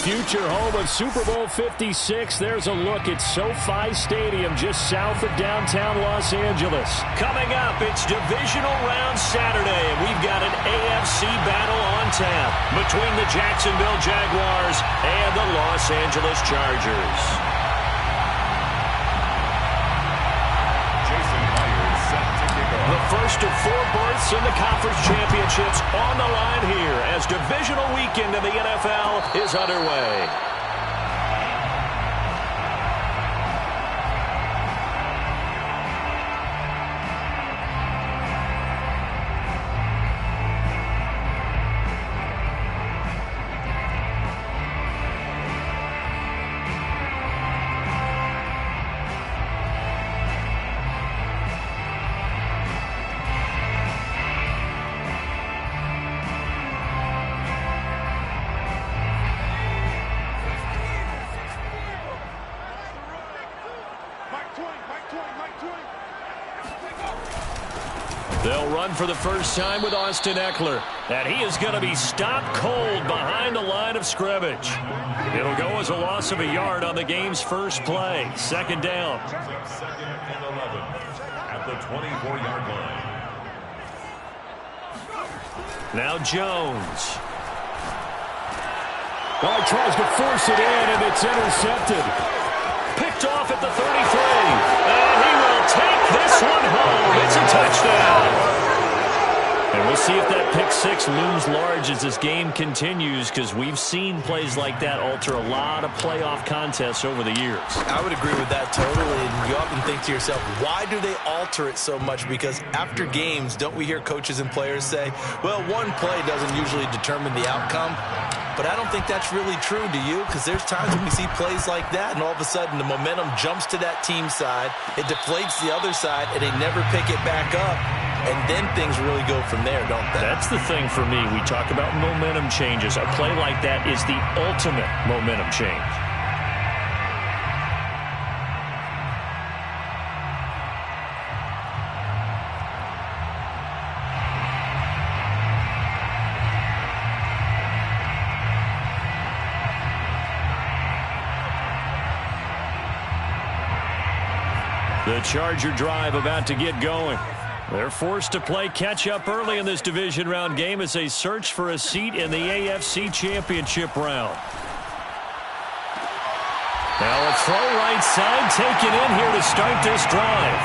future home of Super Bowl 56. There's a look at SoFi Stadium just south of downtown Los Angeles. Coming up, it's Divisional Round Saturday, and we've got an AFC battle on tap between the Jacksonville Jaguars and the Los Angeles Chargers. The first of 4 berths in the conference championships on the line here as divisional weekend in the NFL is underway. They'll run for the first time with Austin Eckler. And he is going to be stopped cold behind the line of scrimmage. It'll go as a loss of a yard on the game's first play. Second down. Second and 11 at the 24-yard line. Now Jones. Oh, he tries to force it in, and it's intercepted. Picked off at the 33. And he will take this one home. It's a touchdown. And we'll see if that pick six looms large as this game continues, because we've seen plays like that alter a lot of playoff contests over the years. I would agree with that totally. And you often think to yourself, why do they alter it so much? Because after games, don't we hear coaches and players say, well, one play doesn't usually determine the outcome. But I don't think that's really true, do you? Because there's times when we see plays like that, and all of a sudden the momentum jumps to that team side, it deflates the other side, and they never pick it back up. And then things really go from there, don't they? That's the thing for me. We talk about momentum changes. A play like that is the ultimate momentum change. The Charger drive about to get going. They're forced to play catch-up early in this division round game as they search for a seat in the AFC Championship round. Now a throw right side taken in here to start this drive.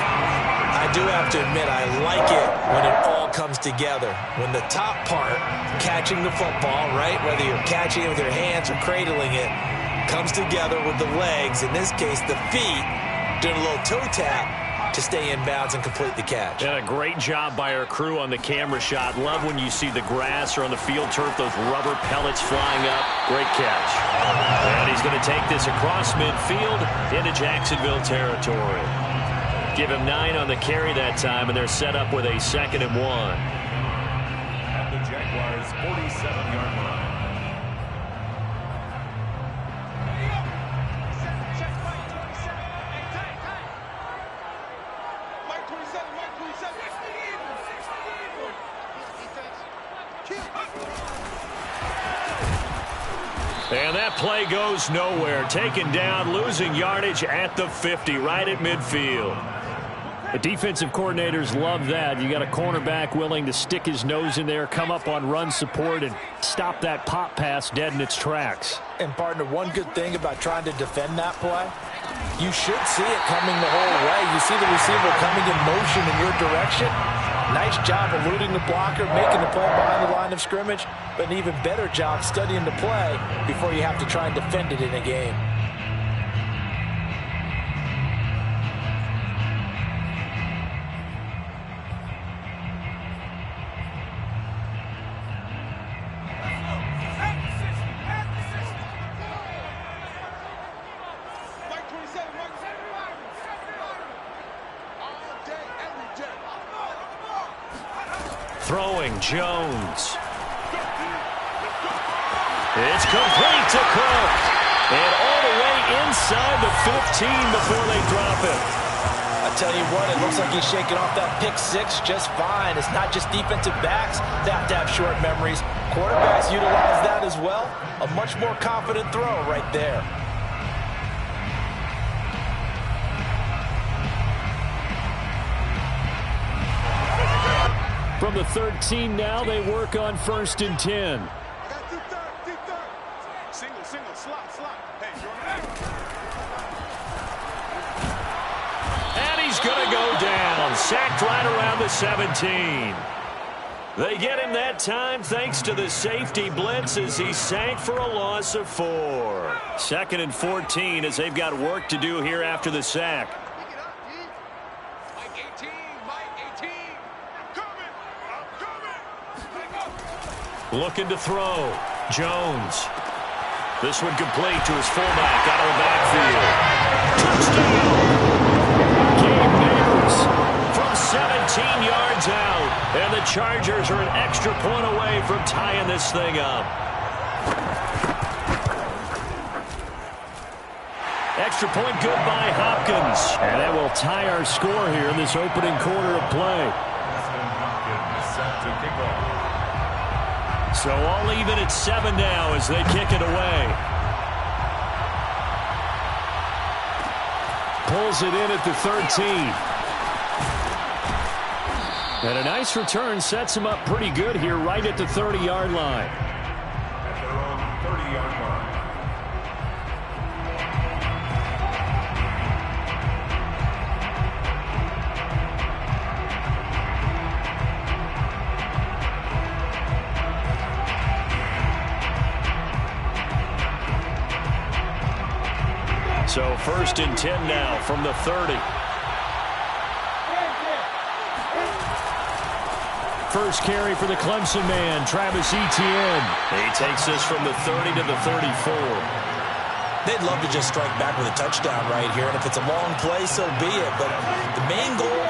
I do have to admit, I like it when it all comes together. When the top part, catching the football, right, whether you're catching it with your hands or cradling it, comes together with the legs, in this case the feet, doing a little toe tap to stay in bounds and complete the catch. And a great job by our crew on the camera shot. Love when you see the grass or on the field turf, those rubber pellets flying up. Great catch. And he's going to take this across midfield into Jacksonville territory. Give him 9 on the carry that time, and they're set up with a 2nd and 1. At the Jaguars' 47-yard line. And that play goes nowhere. Taken down, losing yardage at the 50, right at midfield. The defensive coordinators love that. You got a cornerback willing to stick his nose in there, come up on run support, and stop that pop pass dead in its tracks. And, partner, one good thing about trying to defend that play, you should see it coming the whole way. You see the receiver coming in motion in your direction. Nice job eluding the blocker, making the play behind the line of scrimmage, but an even better job studying the play before you have to try and defend it in a game. Throwing, Jones. It's complete to Cook. And all the way inside the 15 before they drop it. I tell you what, it looks like he's shaking off that pick six just fine. It's not just defensive backs that have to have short memories. Quarterbacks utilize that as well. A much more confident throw right there. From the 13 now, they work on 1st and 10. And he's going to go down. Sacked right around the 17. They get him that time thanks to the safety blitz as he sank for a loss of 4. 2nd and 14 as they've got work to do here after the sack. Looking to throw. Jones. This one complete to his fullback out of the backfield. Touchdown! Gabe Neighbors from 17 yards out. And the Chargers are an extra point away from tying this thing up. Extra point good by Hopkins. And that will tie our score here in this opening quarter of play. Set to kick off. So all even at 7 now as they kick it away. Pulls it in at the 13. And a nice return sets him up pretty good here right at the 30-yard line. At their own 30-yard line. So 1st and 10 now from the 30. First carry for the Clemson man, Travis Etienne. He takes this from the 30 to the 34. They'd love to just strike back with a touchdown right here, and if it's a long play, so be it. But the main goal,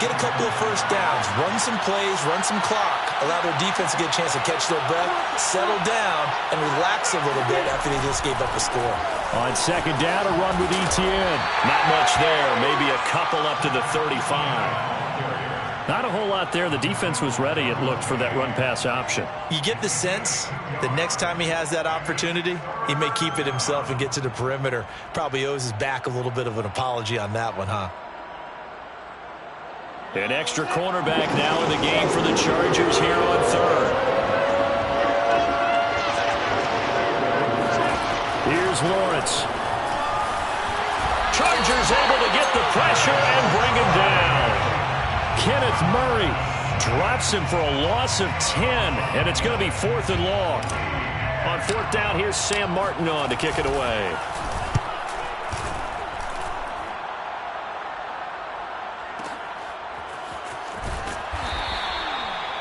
get a couple of first downs, run some plays, run some clock, allow their defense to get a chance to catch their breath, settle down, and relax a little bit after they just gave up a score. On 2nd down, a run with Etienne. Not much there, maybe a couple up to the 35. Not a whole lot there. The defense was ready, it looked, for that run-pass option. You get the sense that next time he has that opportunity, he may keep it himself and get to the perimeter. Probably owes his back a little bit of an apology on that one, huh? An extra cornerback now in the game for the Chargers here on 3rd. Here's Lawrence. Chargers able to get the pressure and bring him down. Kenneth Murray drops him for a loss of 10, and it's going to be 4th and long. On 4th down, here's Sam Martin on to kick it away.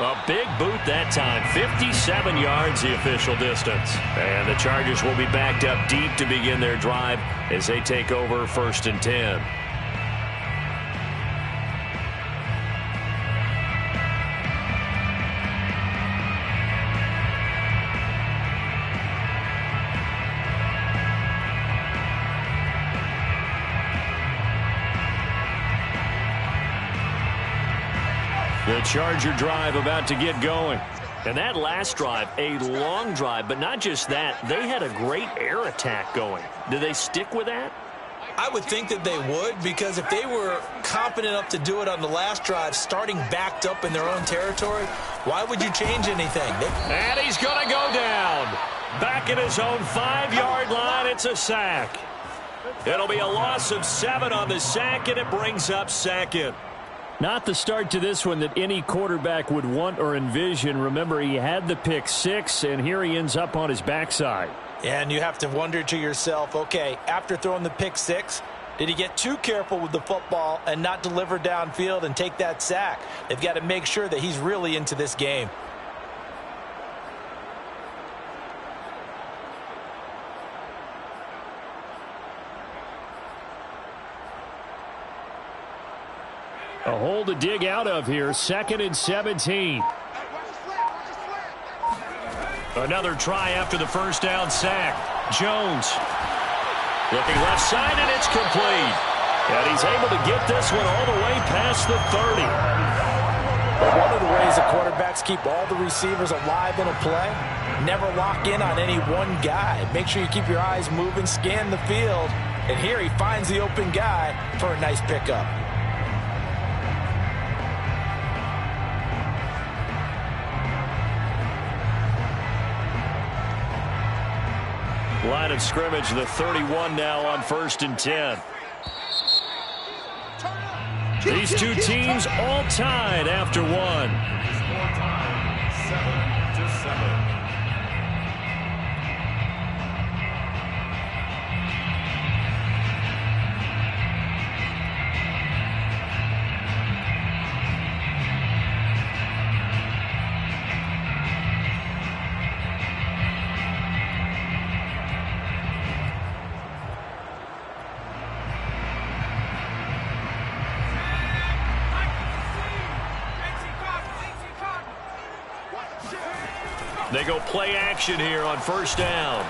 A big boot that time. 57 yards the official distance. And the Chargers will be backed up deep to begin their drive as they take over 1st and 10. The Charger drive about to get going. And that last drive, a long drive, but not just that. They had a great air attack going. Do they stick with that? I would think that they would, because if they were confident enough to do it on the last drive, starting backed up in their own territory, why would you change anything? And he's going to go down. Back at his own 5-yard line, it's a sack. It'll be a loss of 7 on the sack, and it brings up 2nd. Not the start to this one that any quarterback would want or envision. Remember, he had the pick 6, and here he ends up on his backside. And you have to wonder to yourself, okay, after throwing the pick 6, did he get too careful with the football and not deliver downfield and take that sack? They've got to make sure that he's really into this game. A hole to dig out of here. 2nd and 17. Another try after the first down sack. Jones looking left side, and it's complete. And he's able to get this one all the way past the 30. One of the ways the quarterbacks keep all the receivers alive in a play, never lock in on any one guy. Make sure you keep your eyes moving, scan the field, and here he finds the open guy for a nice pickup. Line of scrimmage, the 31 now on 1st and 10. These two teams all tied after one. Score time, 7-7. They go play action here on 1st down.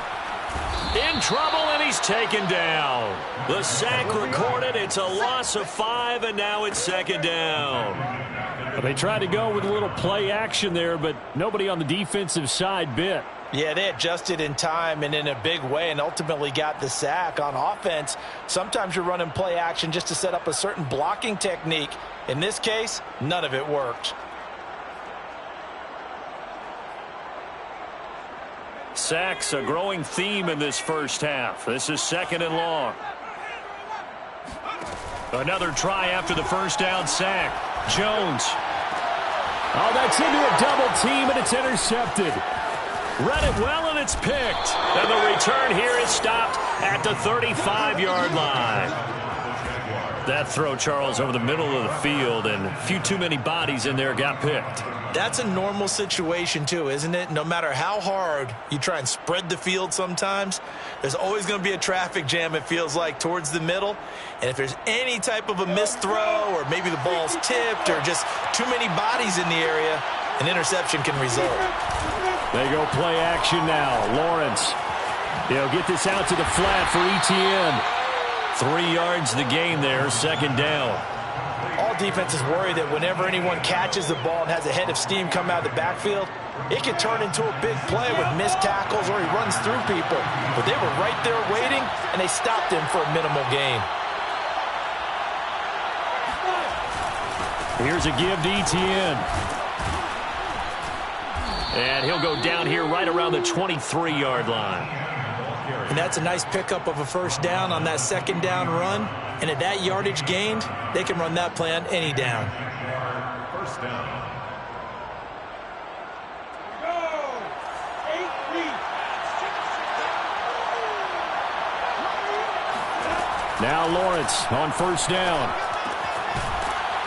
In trouble, and he's taken down. The sack recorded. It's a loss of 5, and now it's 2nd down. They tried to go with a little play action there, but nobody on the defensive side bit. Yeah, they adjusted in time and in a big way and ultimately got the sack. On offense, sometimes you're running play action just to set up a certain blocking technique. In this case, none of it worked. Sacks, a growing theme in this first half. This is 2nd and long. Another try after the 1st down sack. Jones. Oh, that's into a double team, and it's intercepted. Read it well, and it's picked. And the return here is stopped at the 35-yard line. That throw, Charles, over the middle of the field, and a few too many bodies in there got picked. That's a normal situation, too, isn't it? No matter how hard you try and spread the field sometimes, there's always going to be a traffic jam, it feels like, towards the middle. And if there's any type of a missed throw or maybe the ball's tipped or just too many bodies in the area, an interception can result. They go play action now. Lawrence. He'll get this out to the flat for Etienne. 3 yards the gain there, 2nd down. All defenses worry that whenever anyone catches the ball and has a head of steam come out of the backfield, it could turn into a big play with missed tackles or he runs through people. But they were right there waiting, and they stopped him for a minimal gain. Here's a give to Etienne. And he'll go down here right around the 23-yard line. And that's a nice pickup of a 1st down on that 2nd down run. And at that yardage gained, they can run that play on any down. 1st down. Now Lawrence on 1st down.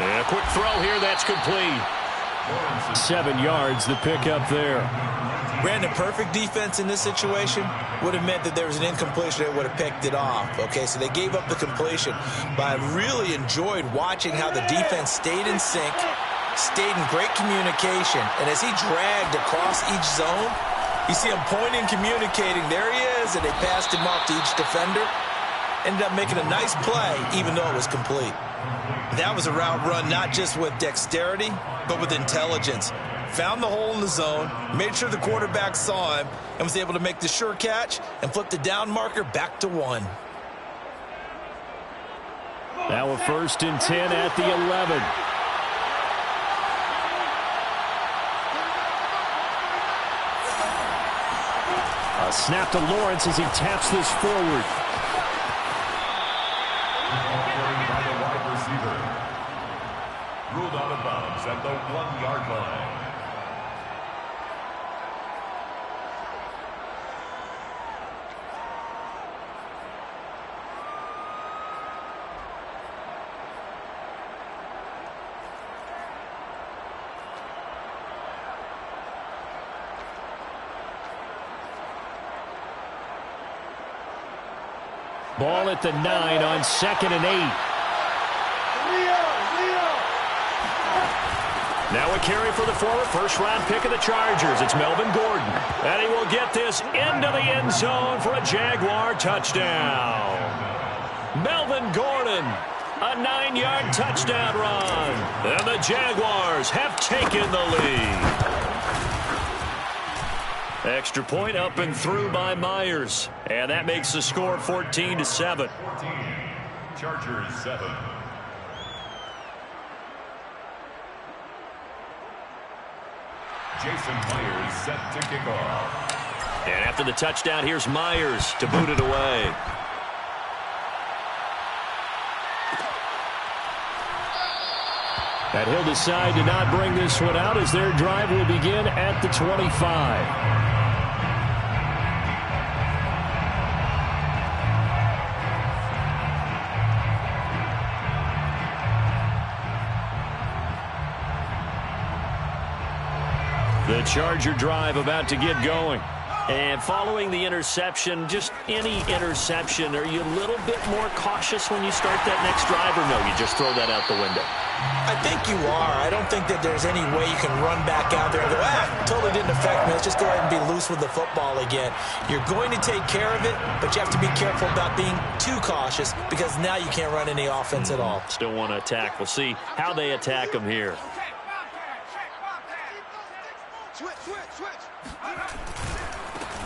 And a quick throw here, that's complete. 7 yards, the pickup there. Brandon, perfect defense in this situation would have meant that there was an incompletion that would have picked it off. Okay, so they gave up the completion. But I really enjoyed watching how the defense stayed in sync, stayed in great communication. And as he dragged across each zone, you see him pointing, communicating. There he is, and they passed him off to each defender. Ended up making a nice play, even though it was complete. That was a route run not just with dexterity, but with intelligence. Found the hole in the zone, made sure the quarterback saw him, and was able to make the sure catch and flip the down marker back to 1. Now a 1st and 10 at the 11. A snap to Lawrence as he taps this forward. By the wide receiver. Ruled out of bounds at the 1-yard line. Ball at the 9 on 2nd and 8. Now a carry for the former first-round pick of the Chargers. It's Melvin Gordon. And he will get this into the end zone for a Jaguar touchdown. Melvin Gordon A 9-yard touchdown run. And the Jaguars have taken the lead. Extra point up and through by Myers. And that makes the score 14-7. 14. Chargers 7. Jason Myers set to kick off. And after the touchdown, here's Myers to boot it away. And he'll decide to not bring this one out as their drive will begin at the 25. The Charger drive about to get going. And following the interception, just any interception, are you a little bit more cautious when you start that next drive, or no, you just throw that out the window? I think you are. I don't think that there's any way you can run back out there and go, totally didn't affect me. Let's just go ahead and be loose with the football again. You're going to take care of it, but you have to be careful about being too cautious because now you can't run any offense at all. Still want to attack. We'll see how they attack them here.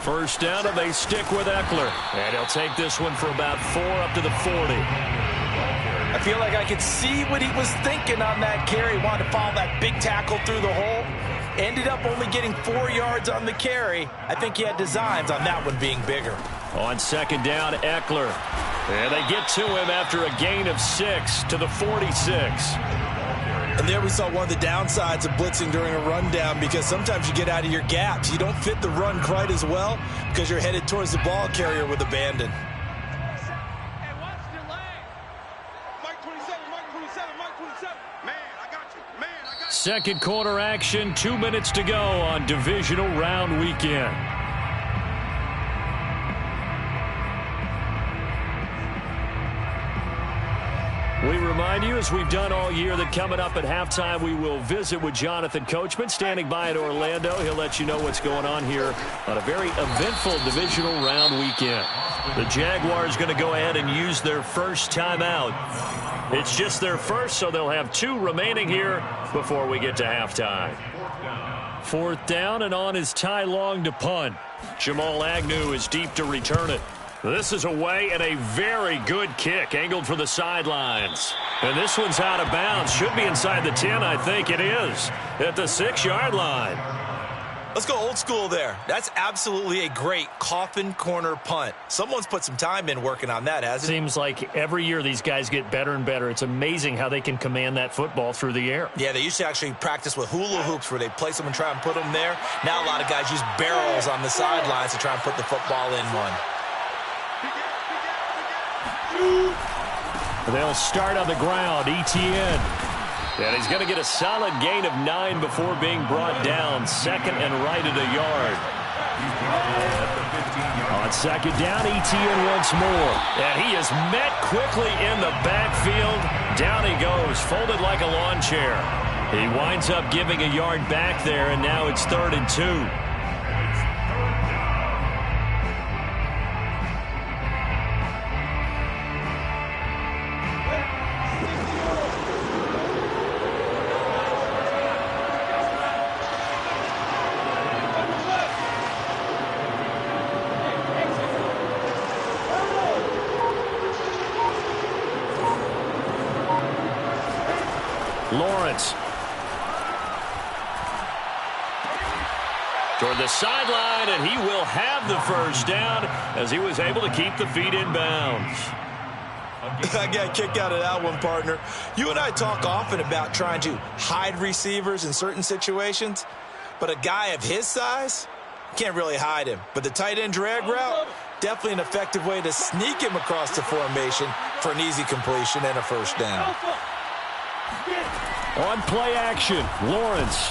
First down, and they stick with Eckler. And he'll take this one for about 4 up to the 40. I feel like I could see what he was thinking on that carry. Wanted to follow that big tackle through the hole. Ended up only getting 4 yards on the carry. I think he had designs on that one being bigger. On second down, Eckler. And they get to him after a gain of 6 to the 46. And there we saw one of the downsides of blitzing during a rundown because sometimes you get out of your gaps. You don't fit the run quite as well because you're headed towards the ball carrier with abandon. Second quarter action, 2 minutes to go on divisional round weekend. We remind you, as we've done all year, that coming up at halftime, we will visit with Jonathan Coachman, standing by in Orlando. He'll let you know what's going on here on a very eventful divisional round weekend. The Jaguars going to go ahead and use their first timeout. It's just their first, so they'll have 2 remaining here before we get to halftime. Fourth down, and on is Ty Long to punt. Jamal Agnew is deep to return it. This is away and a very good kick, angled for the sidelines. And this one's out of bounds. Should be inside the 10, I think it is, at the 6-yard line. Let's go old school there. That's absolutely a great coffin corner punt. Someone's put some time in working on that, hasn't it? Seems like every year these guys get better and better. It's amazing how they can command that football through the air. Yeah, they used to actually practice with hula hoops where they place them and try and put them there. Now a lot of guys use barrels on the sidelines to try and put the football in one. They'll start on the ground. Etienne. And he's going to get a solid gain of 9 before being brought down. Second and right at a yard. On second down, Etienne once more. And he is met quickly in the backfield. Down he goes, folded like a lawn chair. He winds up giving a yard back there, and now it's 3rd and 2. Lawrence. Toward the sideline, and he will have the first down as he was able to keep the feet in bounds. I got kicked out of that one, partner. You and I talk often about trying to hide receivers in certain situations, but a guy of his size can't really hide him. But the tight end drag route, definitely an effective way to sneak him across the formation for an easy completion and a first down. On play action, Lawrence.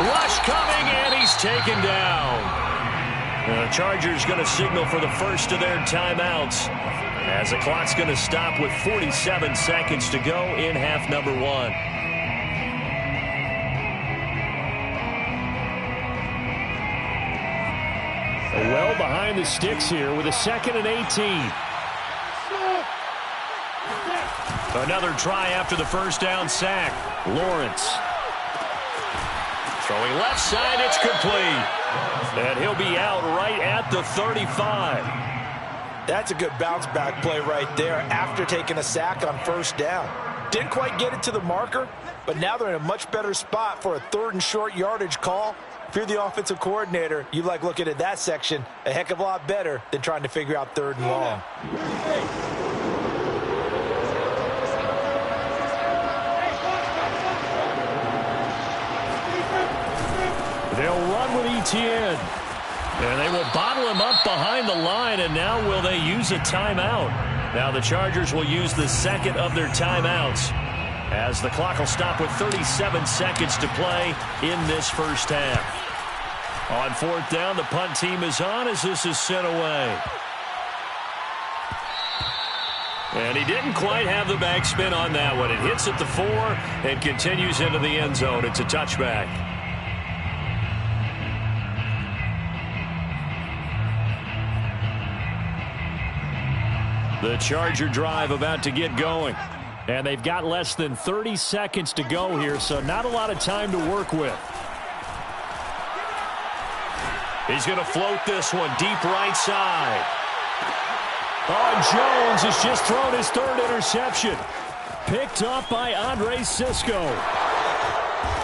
Rush coming, and he's taken down. The Chargers going to signal for the first of their timeouts as the clock's going to stop with 47 seconds to go in half number 1. Well behind the sticks here with a 2nd and 18. Another try after the first down sack. Lawrence. Throwing left side, it's complete. And he'll be out right at the 35. That's a good bounce-back play right there after taking a sack on first down. Didn't quite get it to the marker, but now they're in a much better spot for a 3rd and short yardage call. If you're the offensive coordinator, you like looking at that section a heck of a lot better than trying to figure out 3rd and long. They'll run with Etienne. And they will bottle him up behind the line, and now will they use a timeout? Now the Chargers will use the second of their timeouts as the clock will stop with 37 seconds to play in this first half. On 4th down, the punt team is on as this is sent away. And he didn't quite have the backspin on that one. It hits at the 4 and continues into the end zone. It's a touchback. The Charger drive about to get going. And they've got less than 30 seconds to go here, so not a lot of time to work with. He's going to float this one deep right side. Oh, Jones has just thrown his 3rd interception. Picked up by Andre Cisco.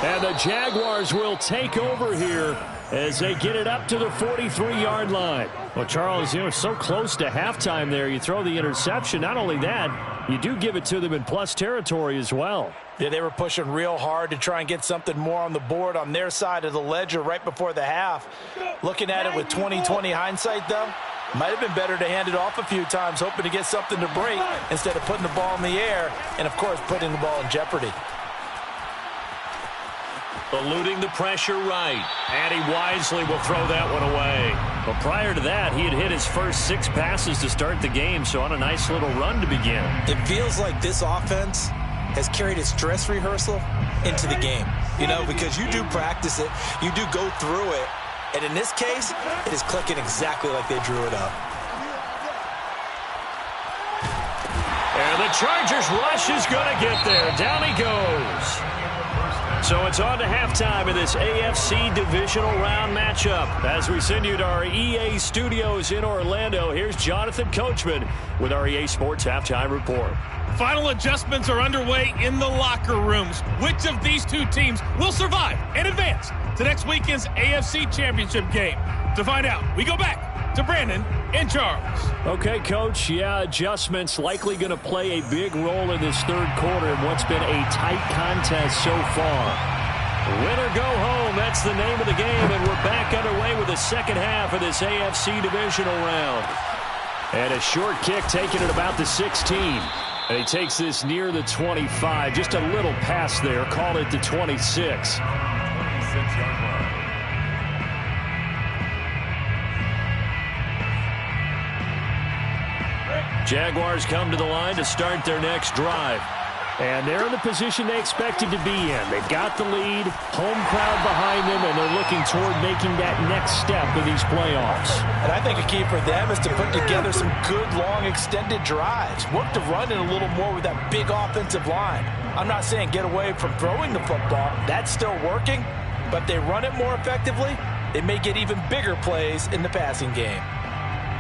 And the Jaguars will take over here as they get it up to the 43-yard line. Well, Charles, you know, it's so close to halftime there. You throw the interception. Not only that, you do give it to them in plus territory as well. Yeah, they were pushing real hard to try and get something more on the board on their side of the ledger right before the half. Looking at it with 20/20 hindsight, though, might have been better to hand it off a few times, hoping to get something to break instead of putting the ball in the air and, of course, putting the ball in jeopardy. Eluding the pressure right. And he wisely will throw that one away. Well, prior to that, he had hit his first 6 passes to start the game, so on a nice little run to begin. It feels like this offense has carried its dress rehearsal into the game. You know, because you do practice it, you do go through it, and in this case, it is clicking exactly like they drew it up. And the Chargers rush is going to get there. Down he goes. So it's on to halftime of this AFC divisional round matchup. As we send you to our EA studios in Orlando, here's Jonathan Coachman with our EA Sports Halftime Report. Final adjustments are underway in the locker rooms. Which of these two teams will survive and advance to next weekend's AFC Championship game? To find out, we go back to Brandon and Charles. Okay, Coach. Yeah, adjustments likely going to play a big role in this 3rd quarter in what's been a tight contest so far. Win or go home, that's the name of the game, and we're back underway with the second half of this AFC divisional round. And a short kick taken at about the 16. And he takes this near the 25. Just a little pass there. Call it the 26. 26-yard line. Jaguars come to the line to start their next drive. And they're in the position they expected to be in. They've got the lead, home crowd behind them, and they're looking toward making that next step in these playoffs. And I think a key for them is to put together some good, long, extended drives. Work to run it a little more with that big offensive line. I'm not saying get away from throwing the football. That's still working. But they run it more effectively, they may get even bigger plays in the passing game.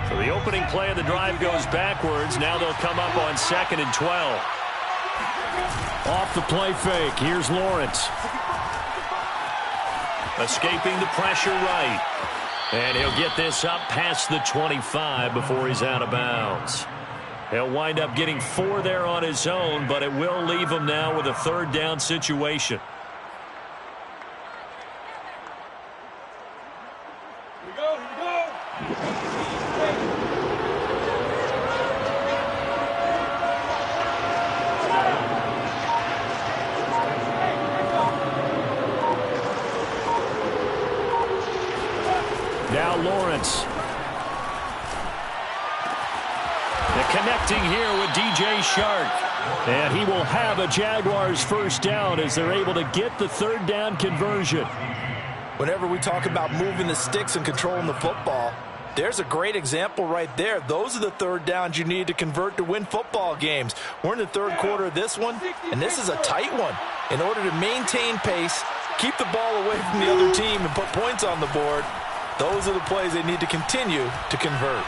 So the opening play of the drive goes backwards. Now they'll come up on 2nd and 12. Off the play fake. Here's Lawrence. Escaping the pressure right. And he'll get this up past the 25 before he's out of bounds. He'll wind up getting 4 there on his own, but it will leave him now with a 3rd down situation. Now Lawrence. The connecting here with DJ Shark. And he will have a Jaguars 1st down as they're able to get the 3rd down conversion. Whenever we talk about moving the sticks and controlling the football, There's a great example right there. Those are the third downs you need to convert to win football games. We're in the third quarter of this one, and this is a tight one. In order to maintain pace, keep the ball away from the other team, and put points on the board, those are the plays they need to continue to convert.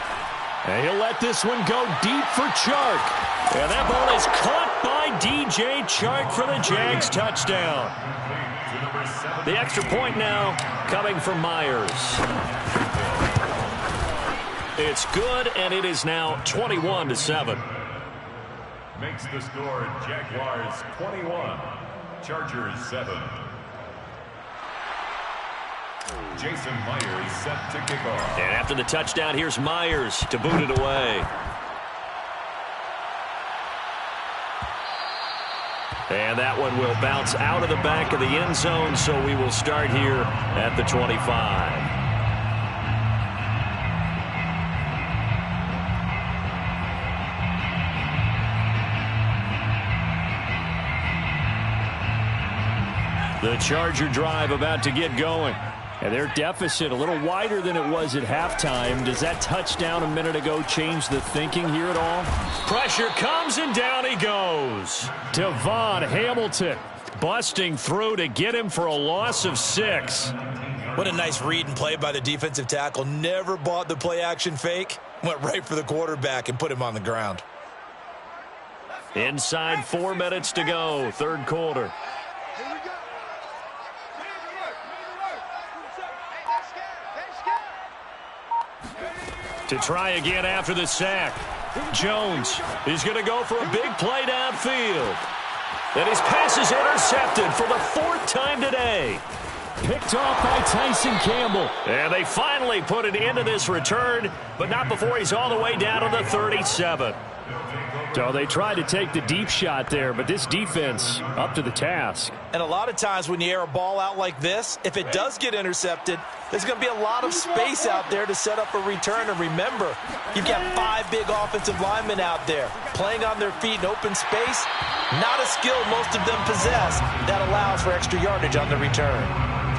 And he'll let this one go deep for Chark. And that ball is caught by DJ Chark for the Jags touchdown. The extra point now coming from Myers. It's good, and it is now 21-7. Makes the score Jaguars 21, Chargers 7. Jason Myers set to kick off. And after the touchdown, here's Myers to boot it away. And that one will bounce out of the back of the end zone, so we will start here at the 25. The Charger drive about to get going. And their deficit a little wider than it was at halftime. Does that touchdown a minute ago change the thinking here at all? Pressure comes, and down he goes. Devon Hamilton busting through to get him for a loss of 6. What a nice read and play by the defensive tackle. Never bought the play-action fake. Went right for the quarterback and put him on the ground. Inside 4 minutes to go, third quarter. To try again after the sack. Jones is going to go for a big play downfield. And his pass is intercepted for the 4th time today. Picked off by Tyson Campbell. And they finally put an end to this return, but not before he's all the way down to the 37. So they tried to take the deep shot there, but this defense up to the task. And a lot of times when you air a ball out like this, if it does get intercepted, there's going to be a lot of space out there to set up a return. And remember, you've got 5 big offensive linemen out there playing on their feet in open space. Not a skill most of them possess that allows for extra yardage on the return.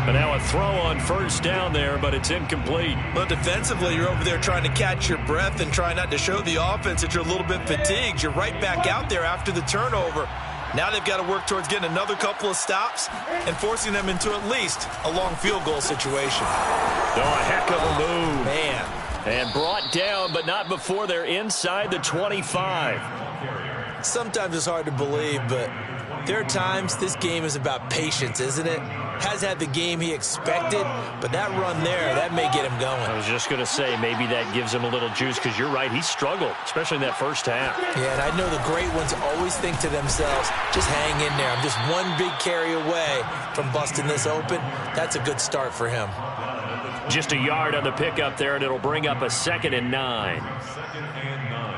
But now a throw on first down there, but it's incomplete. Well, defensively, you're over there trying to catch your breath and try not to show the offense that you're a little bit fatigued. You're right back out there after the turnover. Now they've got to work towards getting another couple of stops and forcing them into at least a long field goal situation. Oh, a heck of a move. Man. And brought down, but not before they're inside the 25. Sometimes it's hard to believe, but there are times this game is about patience, isn't it? Has had the game he expected, but that run there, that may get him going. I was just going to say, maybe that gives him a little juice, because you're right, he struggled, especially in that first half. Yeah, and I know the great ones always think to themselves, just hang in there. I'm just one big carry away from busting this open. That's a good start for him. Just a yard on the pickup there, and it'll bring up a 2nd and 9. 2nd and 9.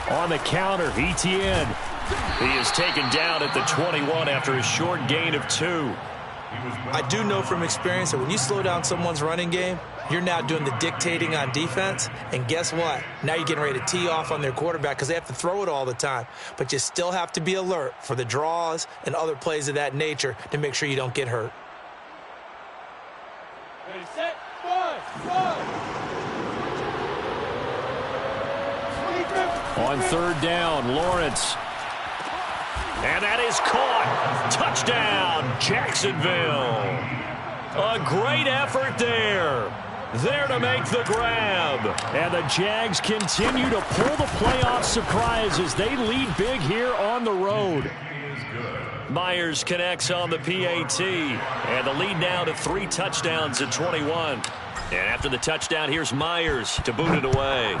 On the counter, Etienne. He is taken down at the 21 after a short gain of 2. I do know from experience that when you slow down someone's running game, you're now doing the dictating on defense. And guess what? Now you're getting ready to tee off on their quarterback because they have to throw it all the time. But you still have to be alert for the draws and other plays of that nature to make sure you don't get hurt. Ready, set, one. On third down, Lawrence. And that is caught. Touchdown, Jacksonville. A great effort there. There to make the grab. And the Jags continue to pull the playoff surprise as they lead big here on the road. Myers connects on the PAT. And the lead now to 3 touchdowns at 21. And after the touchdown, here's Myers to boot it away.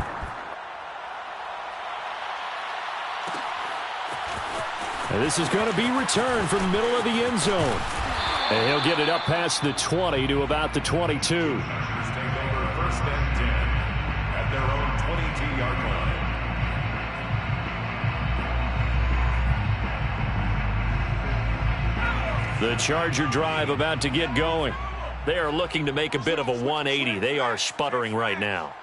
And this is going to be returned from the middle of the end zone. And he'll get it up past the 20 to about the 22. Take over 1st and 10 at their own 22-yard line. The Charger drive about to get going. They are looking to make a bit of a 180. They are sputtering right now.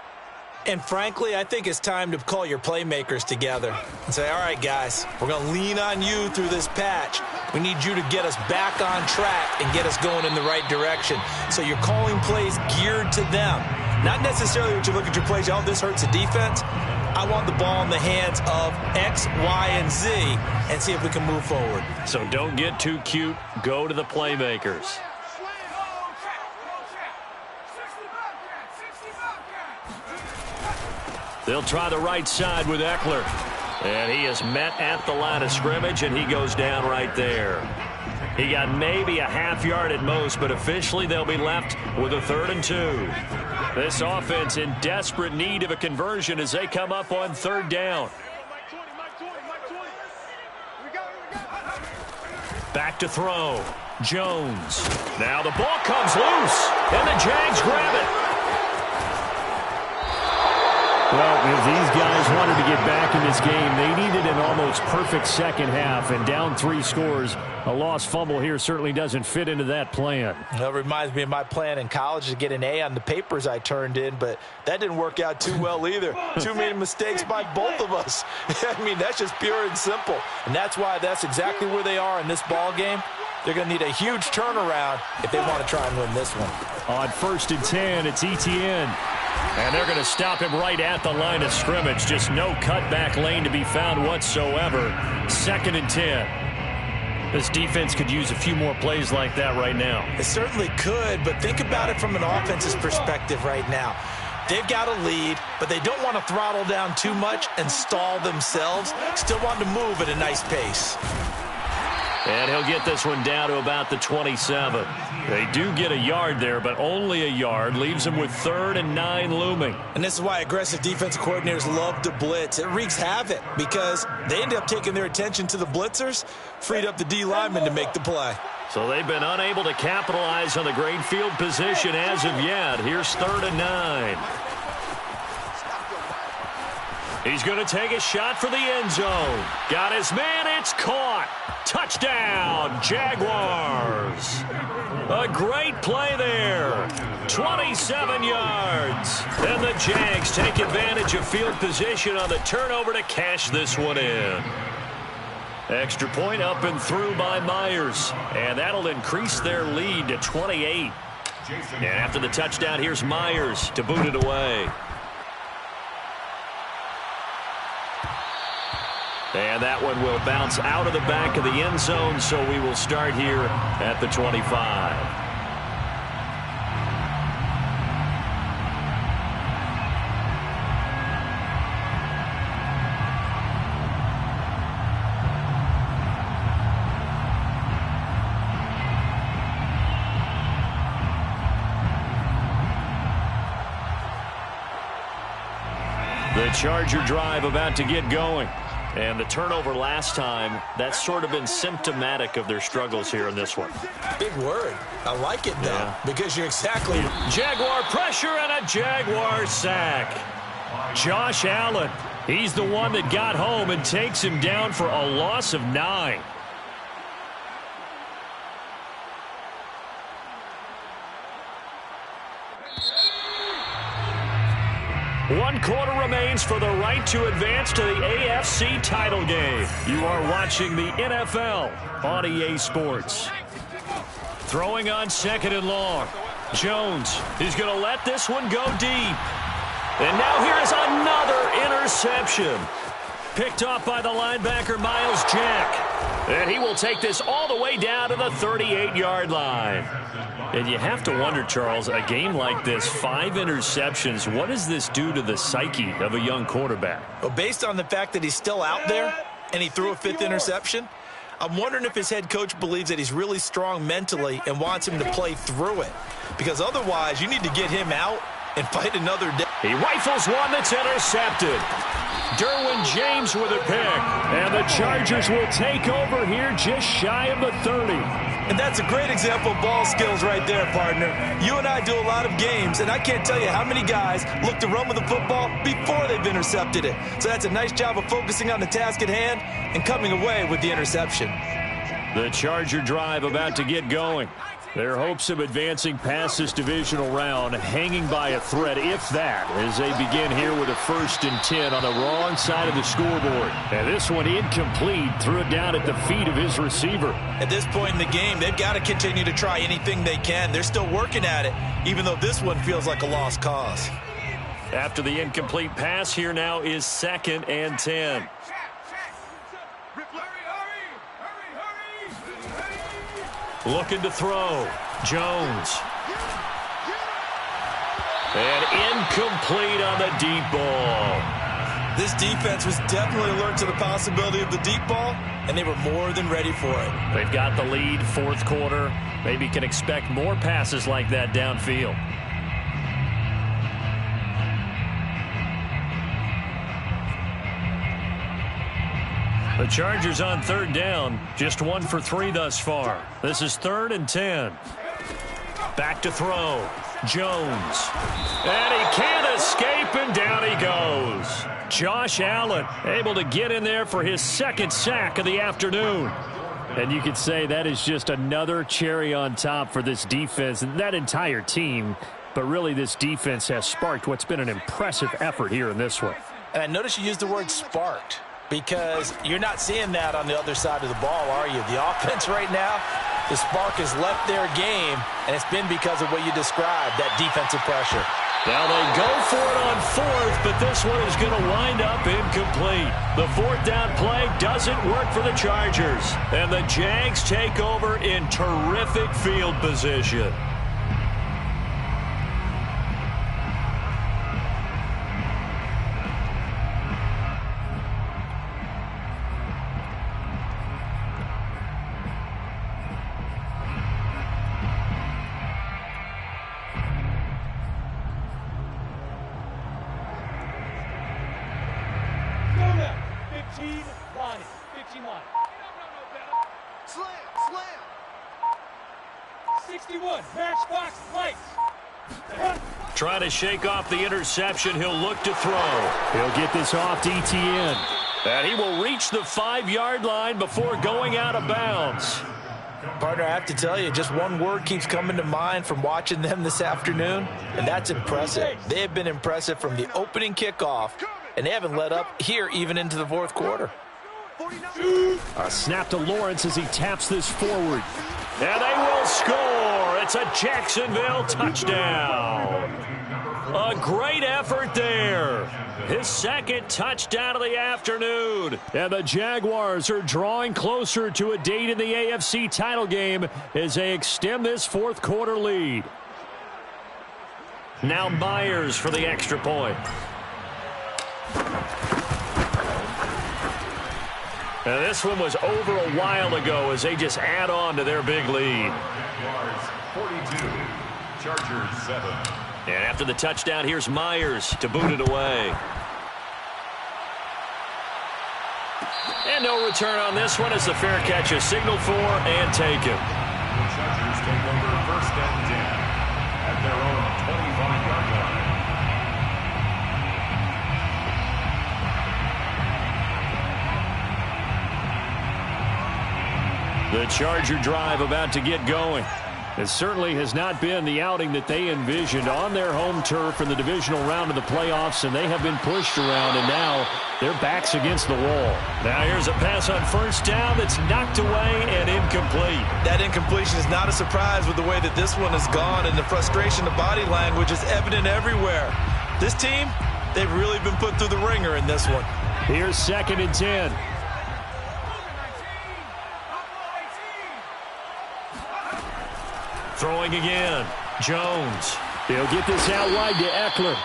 And frankly, I think it's time to call your playmakers together and say, all right, guys, we're going to lean on you through this patch. We need you to get us back on track and get us going in the right direction. So you're calling plays geared to them. Not necessarily what you look at your plays, oh, this hurts the defense. I want the ball in the hands of X, Y, and Z and see if we can move forward. So don't get too cute. Go to the playmakers. They'll try the right side with Eckler. And he is met at the line of scrimmage, and he goes down right there. He got maybe a half yard at most, but officially they'll be left with a 3rd and 2. This offense in desperate need of a conversion as they come up on 3rd down. Back to throw. Jones. Now the ball comes loose, and the Jags grab it. Well, if these guys wanted to get back in this game, they needed an almost perfect second half, and down 3 scores. A lost fumble here certainly doesn't fit into that plan. That reminds me of my plan in college to get an A on the papers I turned in, but that didn't work out too well either. Too many mistakes by both of us. I mean, that's just pure and simple. And that's why that's exactly where they are in this ball game. They're going to need a huge turnaround if they want to try and win this one. On 1st and 10, it's Etienne. And they're going to stop him right at the line of scrimmage. Just no cutback lane to be found whatsoever. 2nd and 10. This defense could use a few more plays like that right now. It certainly could, but think about it from an offense's perspective right now. They've got a lead, but they don't want to throttle down too much and stall themselves. Still want to move at a nice pace. And he'll get this one down to about the 27. They do get a yard there, but only a yard. Leaves them with 3rd and 9 looming. And this is why aggressive defensive coordinators love to blitz. It wreaks havoc because they end up taking their attention to the blitzers, freed up the D lineman to make the play. So they've been unable to capitalize on the great field position as of yet. Here's 3rd and 9. He's going to take a shot for the end zone. Got his man. It's caught. Touchdown, Jaguars. A great play there. 27 yards. And the Jags take advantage of field position on the turnover to cash this one in. Extra point up and through by Myers. And that'll increase their lead to 28. And after the touchdown, here's Myers to boot it away. And that one will bounce out of the back of the end zone, so we will start here at the 25. The Charger drive about to get going. And the turnover last time, that's sort of been symptomatic of their struggles here in this one. Big word. I like it, though, because you're exactly... Jaguar pressure and a Jaguar sack. Josh Allen, he's the one that got home and takes him down for a loss of 9. One quarter remains for the right to advance to the AFC title game. You are watching the NFL on EA Sports. Throwing on 2nd and long. Jones is going to let this one go deep. And now here is another interception. Picked off by the linebacker, Miles Jack. And he will take this all the way down to the 38-yard line. And you have to wonder, Charles, a game like this, 5 interceptions, what does this do to the psyche of a young quarterback? Well, based on the fact that he's still out there and he threw a 5th interception, I'm wondering if his head coach believes that he's really strong mentally and wants him to play through it. Because otherwise, you need to get him out and fight another day. He rifles one that's intercepted. Derwin James with a pick. And the Chargers will take over here just shy of the 30. And that's a great example of ball skills right there, partner. You and I do a lot of games, and I can't tell you how many guys look to run with the football before they've intercepted it. So that's a nice job of focusing on the task at hand and coming away with the interception. The Charger drive about to get going. Their hopes of advancing past this divisional round hanging by a thread, if that, as they begin here with a 1st and 10 on the wrong side of the scoreboard. And this one incomplete, threw it down at the feet of his receiver. At this point in the game, they've got to continue to try anything they can. They're still working at it, even though this one feels like a lost cause. After the incomplete pass, here now is 2nd and 10. Looking to throw. Jones. And incomplete on the deep ball. This defense was definitely alert to the possibility of the deep ball, and they were more than ready for it. They've got the lead, 4th quarter. Maybe can expect more passes like that downfield. The Chargers on 3rd down, just 1 for 3 thus far. This is 3rd and 10. Back to throw. Jones. And he can't escape, and down he goes. Josh Allen able to get in there for his 2nd sack of the afternoon. And you could say that is just another cherry on top for this defense and that entire team. But really, this defense has sparked what's been an impressive effort here in this one. And I notice you used the word sparked, because you're not seeing that on the other side of the ball, are you? The offense right now, the spark has left their game, and it's been because of what you described, that defensive pressure. Now they go for it on 4th, but this one is going to wind up incomplete. The 4th down play doesn't work for the Chargers, and the Jags take over in terrific field position. Trying to shake off the interception. He'll look to throw. He'll get this off to ETN. And he will reach the 5-yard line before going out of bounds. Partner, I have to tell you, just one word keeps coming to mind from watching them this afternoon, and that's impressive. They have been impressive from the opening kickoff, and they haven't let up here even into the 4th quarter. A snap to Lawrence as he taps this forward. And they will score. It's a Jacksonville touchdown. A great effort there. His 2nd touchdown of the afternoon. And the Jaguars are drawing closer to a date in the AFC title game as they extend this 4th quarter lead. Now Myers for the extra point. And this one was over a while ago as they just add on to their big lead. Jaguars 42, Chargers 7. And after the touchdown, here's Myers to boot it away. And no return on this one as the fair catch is signaled for and taken. The Chargers take over 1st and 10 at their own 25-yard line. The Charger drive about to get going. It certainly has not been the outing that they envisioned on their home turf in the divisional round of the playoffs, and they have been pushed around, and now their backs against the wall. Now here's a pass on 1st down that's knocked away and incomplete. That incompletion is not a surprise with the way that this one has gone, and the frustration, the body language is evident everywhere. This team, they've really been put through the ringer in this one. Here's 2nd and 10. Throwing again. Jones. He'll get this out wide to Eckler.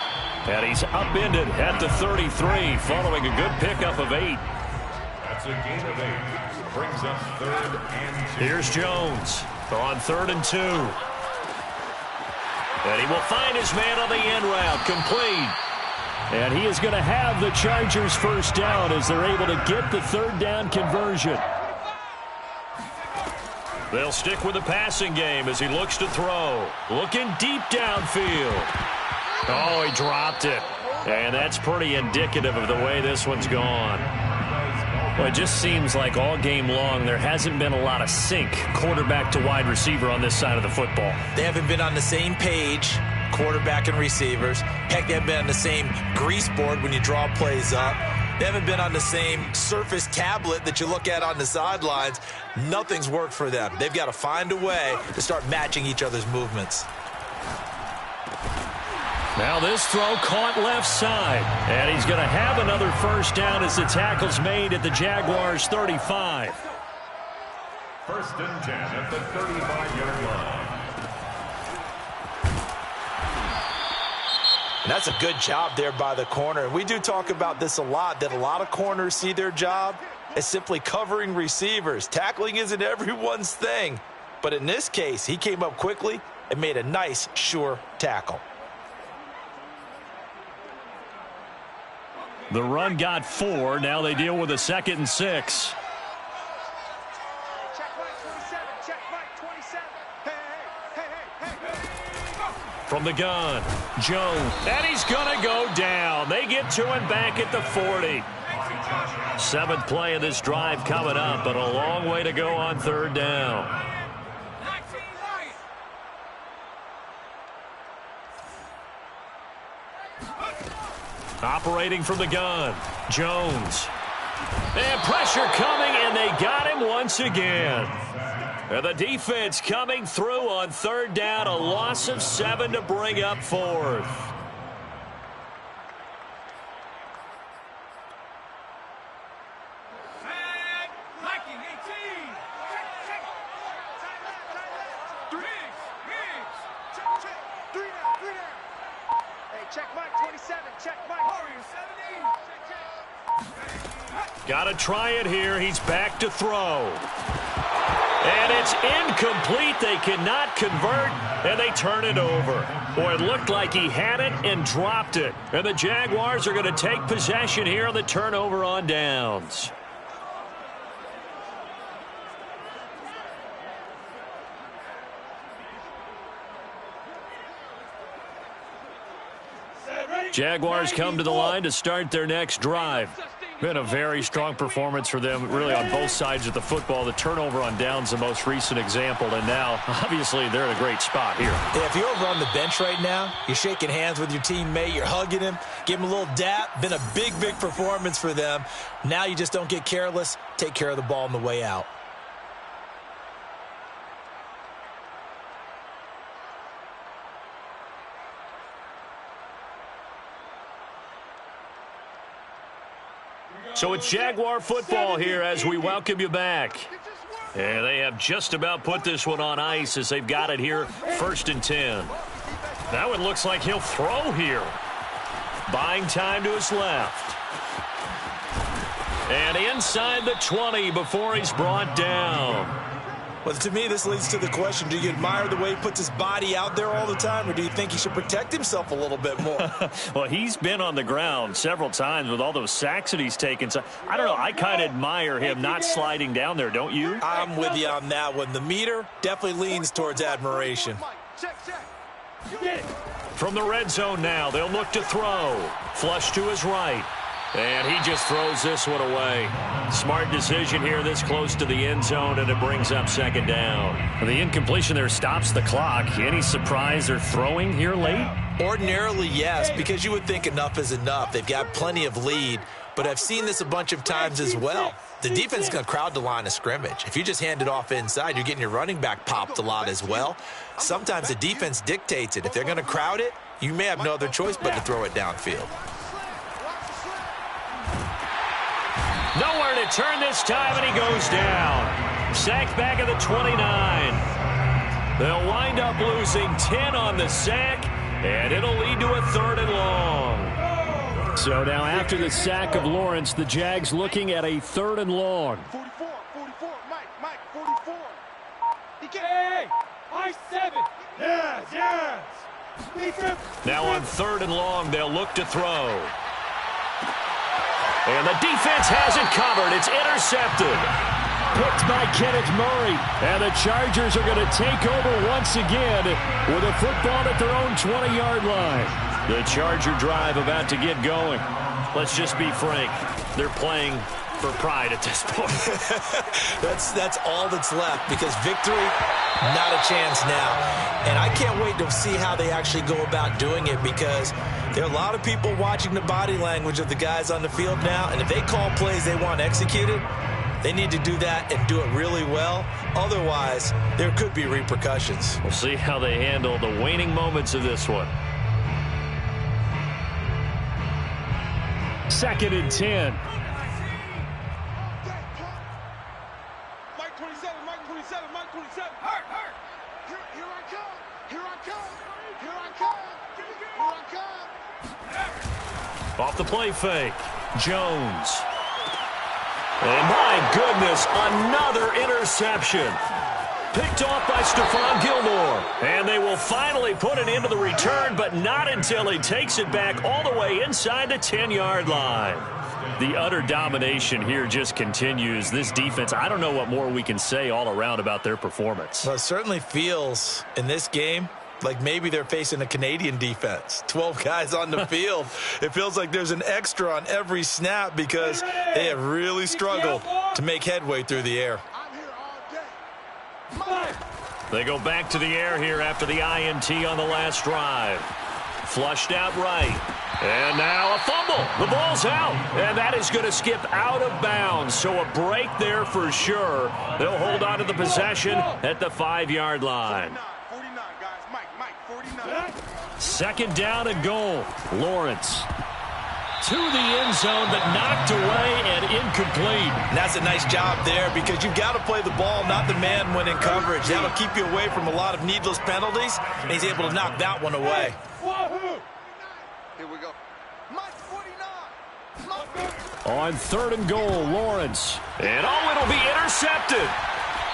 And he's upended at the 33 following a good pickup of 8. That's a gain of 8. Brings up 3rd and 2. Here's Jones. They're on 3rd and 2. And he will find his man on the end route. Complete. And he is going to have the Chargers 1st down as they're able to get the 3rd down conversion. They'll stick with the passing game as he looks to throw. Looking deep downfield. Oh, he dropped it. And that's pretty indicative of the way this one's gone. Well, it just seems like all game long there hasn't been a lot of sync quarterback to wide receiver on this side of the football. They haven't been on the same page, quarterback and receivers. Heck, they haven't been on the same grease board when you draw plays up. They haven't been on the same Surface tablet that you look at on the sidelines. Nothing's worked for them. They've got to find a way to start matching each other's movements. Now this throw caught left side. And he's going to have another first down as the tackle's made at the Jaguars' 35. First and 10 at the 35-yard line. And that's a good job there by the corner. And we do talk about this a lot, that a lot of corners see their job as simply covering receivers. Tackling isn't everyone's thing. But in this case, he came up quickly and made a nice, sure tackle. The run got 4. Now they deal with a 2nd and 6. From the gun, Jones. And he's going to go down. They get to him back at the 40. 7th play of this drive coming up, but a long way to go on 3rd down. Operating from the gun, Jones. And pressure coming, and they got him once again. And the defense coming through on 3rd down, a loss of 7 to bring up 4th. Got to try it here. He's back to throw. And it's incomplete. They cannot convert, and they turn it over. Boy, it looked like he had it and dropped it. And the Jaguars are going to take possession here on the turnover on downs. Jaguars come to the line to start their next drive. Been a very strong performance for them, really, on both sides of the football. The turnover on downs, the most recent example, and now, obviously, they're in a great spot here. Yeah, if you're over on the bench right now, you're shaking hands with your teammate, you're hugging him, give him a little dap. Been a big, big performance for them. Now you just don't get careless. Take care of the ball on the way out. So it's Jaguar football here as we welcome you back. And they have just about put this one on ice as they've got it here, 1st and 10. Now it looks like he'll throw here. Buying time to his left. And inside the 20 before he's brought down. Well, to me, this leads to the question, do you admire the way he puts his body out there all the time, or do you think he should protect himself a little bit more? Well, he's been on the ground several times with all those sacks that he's taken. So, I don't know. I kind of admire him not sliding down there, don't you? I'm with you on that one. The meter definitely leans towards admiration. From the red zone now, they'll look to throw. Flush to his right. And he just throws this one away. Smart decision here this close to the end zone, and it brings up 2nd down. The incompletion there stops the clock. Any surprise they're throwing here late? Ordinarily, yes, because you would think enough is enough. They've got plenty of lead, but I've seen this a bunch of times as well. The defense is going to crowd the line of scrimmage. If you just hand it off inside, you're getting your running back popped a lot as well. Sometimes the defense dictates it. If they're going to crowd it, you may have no other choice but to throw it downfield. Nowhere to turn this time, and he goes down. Sacked back at the 29. They'll wind up losing 10 on the sack, and it'll lead to a 3rd and long. So now after the sack of Lawrence, the Jags looking at a 3rd and long. 44, Mike, 44. Hey, I-7. Yes. Now on 3rd and long, they'll look to throw. And the defense has it covered. It's intercepted. Picked by Kenneth Murray. And the Chargers are going to take over once again with a football at their own 20-yard line. The Charger drive about to get going. Let's just be frank. They're playing for pride at this point. That's all that's left, because victory, not a chance now. And I can't wait to see how they actually go about doing it, because there are a lot of people watching the body language of the guys on the field now, and if they call plays they want executed, they need to do that and do it really well. Otherwise, there could be repercussions. We'll see how they handle the waning moments of this one. 2nd and 10. Mike 27, Mike 27, Mike 27. Hurt. Here I come. Here I come. Here I come. Here I come. Off the play fake. Jones. And my goodness, another interception. Picked off by Stephon Gilmore. And they will finally put it into the return, but not until he takes it back all the way inside the 10-yard line. The utter domination here just continues. This defense, I don't know what more we can say all around about their performance. Well, it certainly feels in this game like maybe they're facing a Canadian defense. 12 guys on the field. It feels like there's an extra on every snap, because they have really struggled to make headway through the air. I'm here all day. They go back to the air here after the INT on the last drive. Flushed out right. And now a fumble. The ball's out. And that is going to skip out of bounds. So a break there for sure. They'll hold on to the possession at the 5-yard line. 49, guys. Mike, 49. 2nd down and goal. Lawrence to the end zone, but knocked away and incomplete. And that's a nice job there, because you've got to play the ball, not the man when in coverage. That'll keep you away from a lot of needless penalties, and he's able to knock that one away. Here we go. Mike 49. On 3rd and goal, Lawrence. And it'll be intercepted.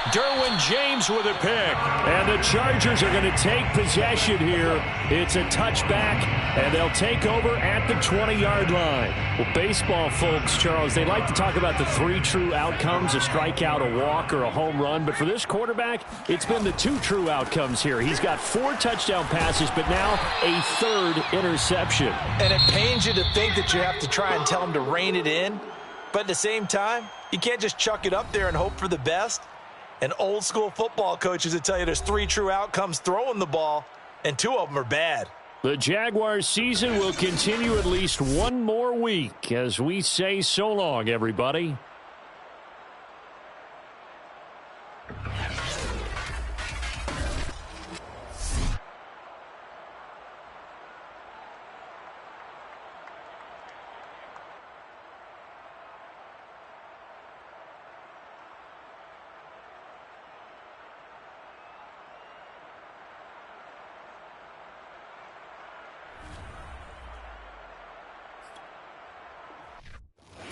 Derwin James with a pick. And the Chargers are going to take possession here. It's a touchback, and they'll take over at the 20-yard line. Well, baseball folks, Charles, they like to talk about the 3 true outcomes, a strikeout, a walk, or a home run. But for this quarterback, it's been the 2 true outcomes here. He's got 4 touchdown passes, but now a 3rd interception. And it pains you to think that you have to try and tell him to rein it in. But at the same time, you can't just chuck it up there and hope for the best. And old school football coaches will tell you there's 3 true outcomes throwing the ball, and 2 of them are bad. The Jaguars season will continue at least one more week as we say so long, everybody.